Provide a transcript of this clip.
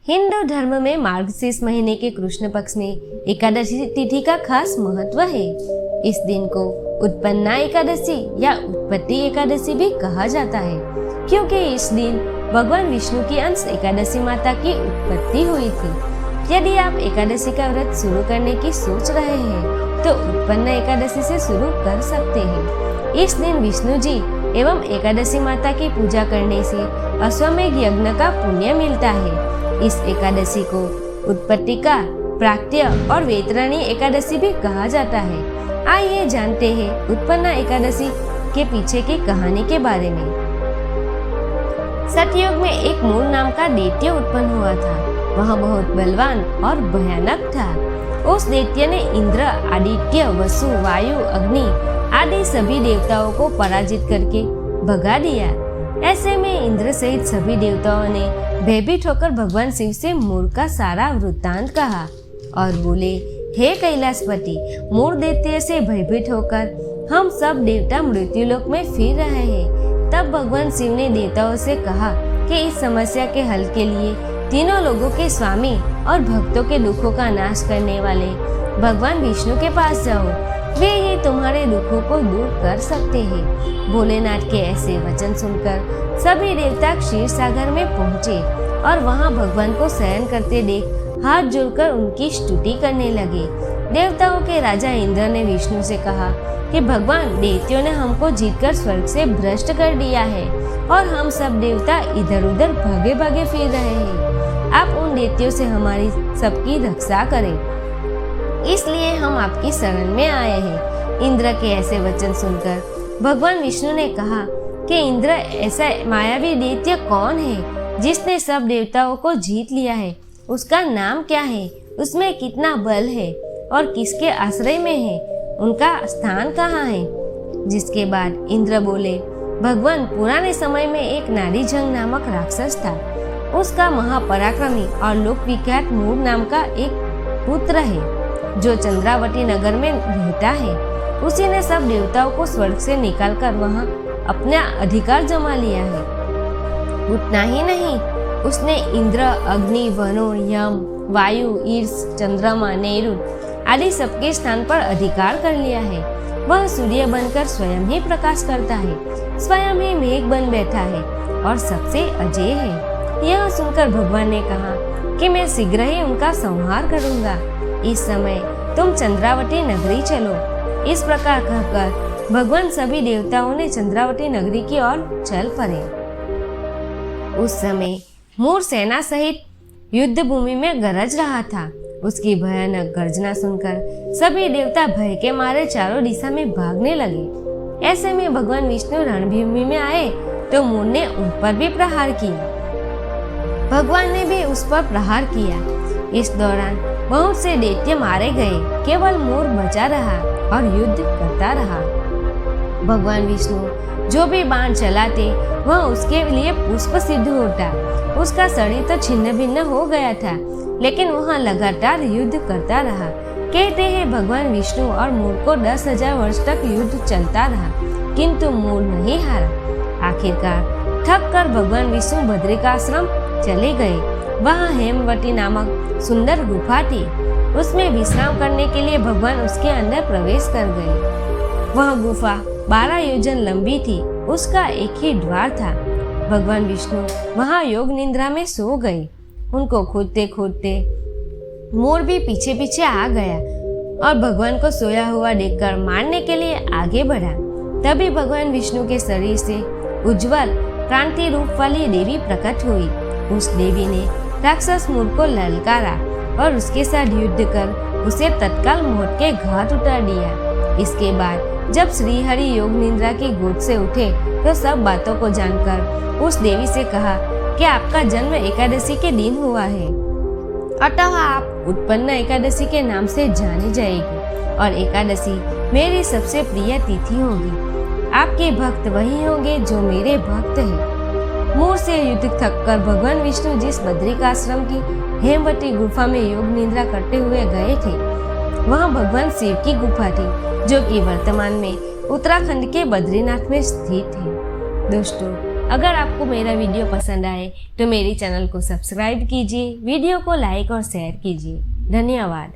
हिंदू धर्म में मार्गशीर्ष महीने के कृष्ण पक्ष में एकादशी तिथि का खास महत्व है। इस दिन को उत्पन्ना एकादशी या उत्पत्ति एकादशी भी कहा जाता है, क्योंकि इस दिन भगवान विष्णु की अंश एकादशी माता की उत्पत्ति हुई थी। यदि आप एकादशी का व्रत शुरू करने की सोच रहे हैं तो उत्पन्ना एकादशी से शुरू कर सकते हैं। इस दिन विष्णु जी एवं एकादशी माता की पूजा करने से अश्वमेध यज्ञ का पुण्य मिलता है। इस एकादशी को उत्पत्तिका, प्राक्त्य और वैतरणी एकादशी भी कहा जाता है। आइए जानते हैं उत्पन्ना एकादशी के पीछे की कहानी के बारे में। सतयुग में एक मूल नाम का दैत्य उत्पन्न हुआ था। वह बहुत बलवान और भयानक था। उस दैत्य ने इंद्र, आदित्य, वसु, वायु, अग्नि आदि सभी देवताओं को पराजित करके भगा दिया। ऐसे में इंद्र सहित सभी देवताओं ने भयभीत होकर भगवान शिव से मूर का सारा वृत्तांत कहा और बोले, हे कैलाशपति, मूर दैत्य से भयभीत होकर हम सब देवता मृत्युलोक में फिर रहे हैं। तब भगवान शिव ने देवताओं से कहा कि इस समस्या के हल के लिए तीनों लोगों के स्वामी और भक्तों के दुखों का नाश करने वाले भगवान विष्णु के पास जाओ, वे ही तुम्हारे दुखों को दूर कर सकते हैं। भोलेनाथ के ऐसे वचन सुनकर सभी देवता क्षीर सागर में पहुँचे और वहाँ भगवान को शयन करते देख हाथ जोड़कर उनकी स्तुति करने लगे। देवताओं के राजा इंद्र ने विष्णु से कहा कि भगवान, दैत्यों ने हमको जीतकर स्वर्ग से भ्रष्ट कर दिया है और हम सब देवता इधर उधर भागे भागे फिर रहे हैं। आप उन दैत्यों से हमारी सबकी रक्षा करें, इसलिए हम आपकी शरण में आए हैं। इंद्र के ऐसे वचन सुनकर भगवान विष्णु ने कहा कि इंद्र, ऐसा मायावी दैत्य कौन है जिसने सब देवताओं को जीत लिया है? उसका नाम क्या है? उसमें कितना बल है और किसके आश्रय में है? उनका स्थान कहाँ है? जिसके बाद इंद्र बोले, भगवान, पुराने समय में एक नारीजंग नामक राक्षस था। उसका महापराक्रमी और लोक विख्यात मूर नाम का एक पुत्र है जो चंद्रावती नगर में रहता है। उसी ने सब देवताओं को स्वर्ग से निकालकर वहां अपना अधिकार जमा लिया है। उतना ही नहीं, उसने इंद्र, अग्नि, वरुण, यम, वायु, ईर्ष, चंद्रमा, नेरुद आदि सबके स्थान पर अधिकार कर लिया है। वह सूर्य बनकर स्वयं ही प्रकाश करता है, स्वयं ही मेघ बन बैठा है और सबसे अजय है। यह सुनकर भगवान ने कहा कि मैं शीघ्र ही उनका संहार करूंगा। इस समय तुम चंद्रावती नगरी चलो। इस प्रकार कहकर भगवान सभी देवताओं ने चंद्रावती नगरी की ओर चल पड़े। उस समय मूर सेना सहित युद्ध भूमि में गरज रहा था। उसकी भयानक गर्जना सुनकर सभी देवता भय के मारे चारों दिशा में भागने लगे। ऐसे में भगवान विष्णु रणभूमि में आए तो मूर ने उन पर भी प्रहार किया। भगवान ने भी उस पर प्रहार किया। इस दौरान बहुत से दैत्य मारे गए, केवल मूर बचा रहा और युद्ध करता रहा। भगवान विष्णु जो भी बाण चलाते वह उसके लिए पुष्प सिद्ध होता। उसका शरीर तो छिन्न भिन्न हो गया था, लेकिन वह लगातार युद्ध करता रहा। कहते हैं भगवान विष्णु और मूर को 10,000 वर्ष तक युद्ध चलता रहा, किंतु मूर नहीं हारा। आखिरकार थक कर भगवान विष्णु बद्रिकाश्रम चले गए। वहाँ हेमवती नामक सुंदर गुफा थी। उसमें विश्राम करने के लिए भगवान उसके अंदर प्रवेश कर गए। वह गुफा 12 योजन लंबी थी। उसका एक ही द्वार था। भगवान विष्णु वहाँ योग निद्रा में सो गए। उनको खोदते खोदते मोर भी पीछे पीछे आ गया और भगवान को सोया हुआ देखकर मारने के लिए आगे बढ़ा। तभी भगवान विष्णु के शरीर से उज्जवल क्रांति रूप वाली देवी प्रकट हुई। उस देवी ने राक्षस मूर को ललकारा और उसके साथ युद्ध कर उसे तत्काल मौत के घाट उतार दिया। इसके बाद जब श्री हरि योग निद्रा की गोद से उठे तो सब बातों को जानकर उस देवी से कहा कि आपका जन्म एकादशी के दिन हुआ है, अतः आप उत्पन्ना एकादशी के नाम से जानी जाएगी और एकादशी मेरी सबसे प्रिय तिथि होगी। आपके भक्त वही होंगे जो मेरे भक्त हैं। मूर से युद्ध थक कर भगवान विष्णु जिस बद्रिकाश्रम की हेमवती गुफा में योग निद्रा करते हुए गए थे, वहाँ भगवान शिव की गुफा थी, जो कि वर्तमान में उत्तराखंड के बद्रीनाथ में स्थित है। दोस्तों, अगर आपको मेरा वीडियो पसंद आए तो मेरी चैनल को सब्सक्राइब कीजिए, वीडियो को लाइक और शेयर कीजिए। धन्यवाद।